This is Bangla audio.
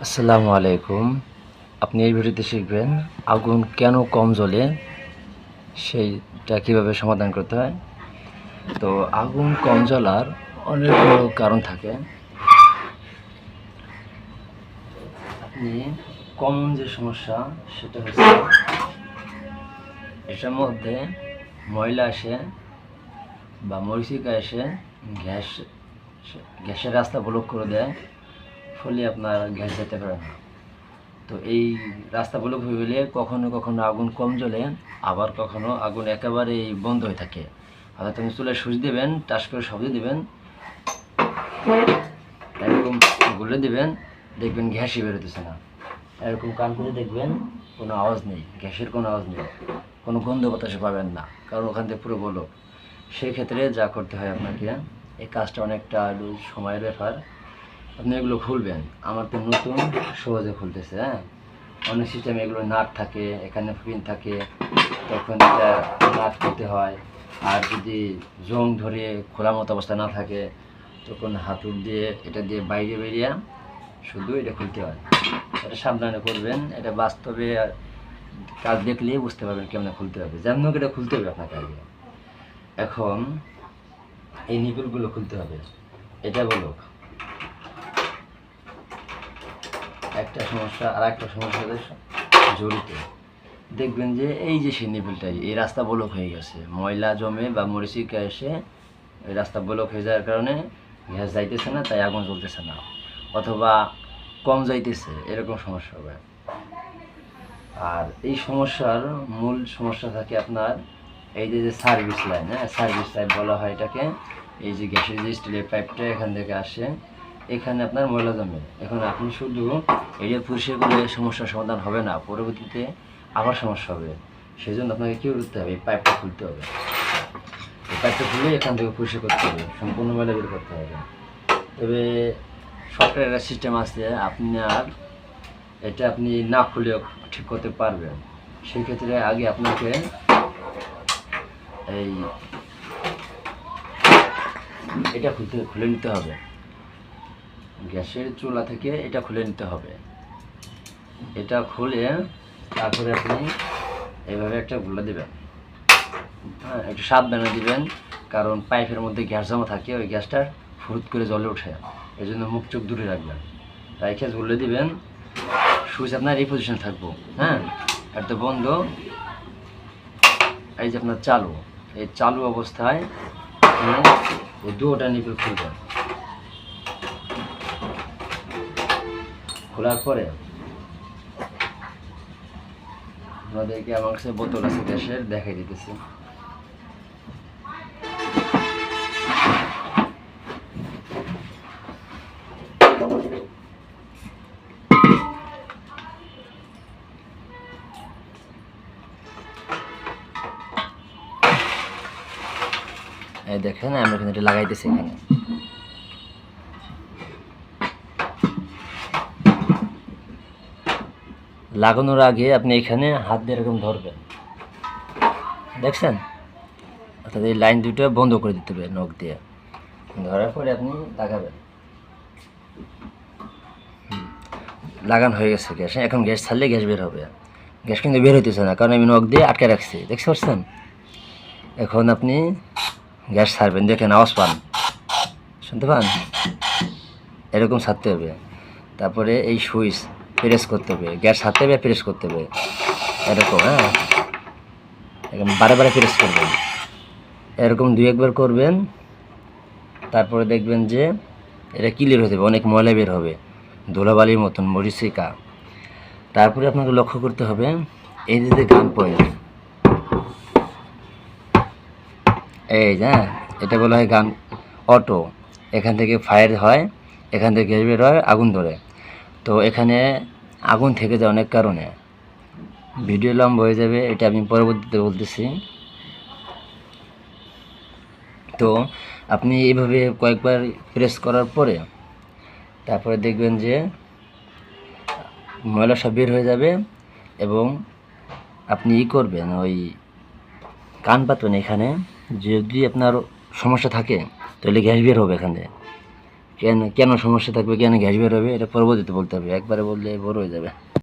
আসসালামু আলাইকুম। আপনি এই ভিডিওতে শিখবেন আগুন কেন কম জ্বলে সেইটা কিভাবে সমাধান করতে হয়। তো আগুন কম জ্বলার অনেকগুলো কারণ থাকে। আপনি কমন যে সমস্যা সেটা হচ্ছে এটার মধ্যে ময়লা আসে বা মরিচিকা এসে গ্যাস গ্যাসের রাস্তা ব্লক করে দেয়, ফলে আপনার গ্যাস যেতে পারে না। তো এই রাস্তা ব্লক হয়ে গেলে কখনো কখনো আগুন কম জ্বলে, আবার কখনো আগুন একেবারেই বন্ধ হয়ে থাকে। অর্থাৎ আপনি চুলায় সুইচ দেবেন, টাস করে শব্দ দেবেন, এরকম গুলে দেবেন, দেখবেন গ্যাসই বেরোতেছে না। এরকম কান করে দেখবেন কোনো আওয়াজ নেই, গ্যাসের কোনো আওয়াজ নেই, কোনো গন্ধ বাতাসে পাবেন না, কারণ ওখান থেকে পুরো বলক। সেই ক্ষেত্রে যা করতে হয় আপনাকে, এই কাজটা অনেকটা সময়ের ব্যাপার। আপনি এগুলো খুলবেন, আমার তো নতুন, সহজে খুলতেছে। হ্যাঁ, অনেক সিস্টেমে এগুলো নাট থাকে, এখানে পিন থাকে, তখন এটা নাট করতে হয়। আর যদি জং ধরে খোলা মতো অবস্থা না থাকে, তখন হাতুড় দিয়ে এটা দিয়ে বাইরে বেরিয়ে শুধু এটা খুলতে হয়। এটা সাবধানে করবেন, এটা বাস্তবে কাজ দেখলেই বুঝতে পারবেন কেমন খুলতে হবে। যেমন এটা খুলতে হবে আপনাকে আগে। এখন এই নিপুলগুলো খুলতে হবে। এটা বলো একটা সমস্যা, আর একটা সমস্যার জড়িত। দেখবেন যে এই যে সেই নিপিলটাই, এই রাস্তা ব্লক হয়ে গেছে, ময়লা জমে বা মরিচিকা এসে এই রাস্তা ব্লক হয়ে যাওয়ার কারণে গ্যাস যাইতেছে না, তাই আগুন জ্বলতেছে না, অথবা কম যাইতেছে, এরকম সমস্যা হবে। আর এই সমস্যার মূল সমস্যা থাকে আপনার এই যে সার্ভিস লাইন। হ্যাঁ, সার্ভিস লাইন বলা হয় এটাকে। এই যে গ্যাসের যে স্টিলের পাইপটা এখান থেকে আসে, এখানে আপনার ময়লা জমে। এখন আপনি শুধু এটা পরিষ্কার করলে সমস্যার সমাধান হবে না, পরবর্তীতে আবার সমস্যা হবে। সেই জন্য আপনাকে কী করতে হবে, এই পাইপটা খুলতে হবে। এই পাইপটা খুলে এখান থেকে পরিষ্কার করতে হবে, সম্পূর্ণ ময়লা বের করতে হবে। তবে সফটওয়্যার একটা সিস্টেম আছে, আপনার এটা আপনি না খুলেও ঠিক করতে পারবেন। সেই ক্ষেত্রে আগে আপনাকে এই এটা খুলে নিতে হবে, গ্যাসের চুলা থেকে এটা খুলে নিতে হবে। এটা খুলে তারপরে আপনি এইভাবে একটা গুলা দেবেন। হ্যাঁ, একটু সাবধানে দিবেন, কারণ পাইপের মধ্যে গ্যাস জমা থাকে, ওই গ্যাসটা ফুরুত করে জলে ওঠে, এই জন্য মুখ চোখ দূরে রাখবেন। তাই গ্যাস গুলে দিবেন, সুইচ আপনার এই পজিশনে থাকবো। হ্যাঁ, এটা বন্ধ, এই যে আপনার চালু, এই চালু অবস্থায় এই দুটা নিপল খুলবেন। খোলার পরে আপনাদেরকে আমার কাছে বোতল আছে গ্যাসের, দেখাই দিতেছি। এই দেখেন আমরা এখানে এটা লাগাইতেছি। এখানে লাগানোর আগে আপনি এখানে হাত দিয়ে এরকম ধরবেন, দেখছেন? অর্থাৎ এই লাইন দুটো বন্ধ করে দিতে হবে নখ দিয়ে। ধরার পরে আপনি লাগাবেন। লাগানো হয়ে গেছে গ্যাস। এখন গ্যাস ছাড়লে গ্যাস বের হবে। গ্যাস কিন্তু বের হইতেছে না, কারণ আমি নখ দিয়ে আটকে রাখছি, দেখতে পাচ্ছেন? এখন আপনি গ্যাস ছাড়বেন, দেখেন আওয়াজ পান, শুনতে পান? এরকম ছাড়তে হবে। তারপরে এই সুইচ প্রেস করতে হবে, গ্যাস ছাড়তে হবে, প্রেস করতে হবে এরকম। হ্যাঁ, এরকম বারে বারে প্রেস করবেন, এরকম 2-1 বার করবেন। তারপরে দেখবেন যে এটা ক্লিয়ার হয়ে যাবে, অনেক ময়লা বের হবে, ধুলাবালির মতন, মরিচিকা। তারপরে আপনাকে লক্ষ্য করতে হবে এই যে গান পয়েন্ট, এই যে হ্যাঁ, এটা বলা হয় গান অটো। এখান থেকে ফায়ার হয়, এখান থেকে গ্যাস বের হয়, আগুন ধরে। তো এখানে আগুন থেকে যায় অনেক কারণে, ভিডিও লম্বা হয়ে যাবে, এটা আমি পরবর্তীতে বলতেছি। তো আপনি এইভাবে কয়েকবার প্রেস করার পরে তারপরে দেখবেন যে ময়লা সব বের হয়ে যাবে, এবং আপনি করবেন ওই কান পাতবেন এখানে। যদি আপনার সমস্যা থাকে তাহলে গ্যাস বের হবে এখানে, কেন কেন সমস্যা থাকবে, কেন গ্যাস বের হবে, এটা পরবর্তীতে বলতে হবে, একবারে বললে বড় হয়ে যাবে।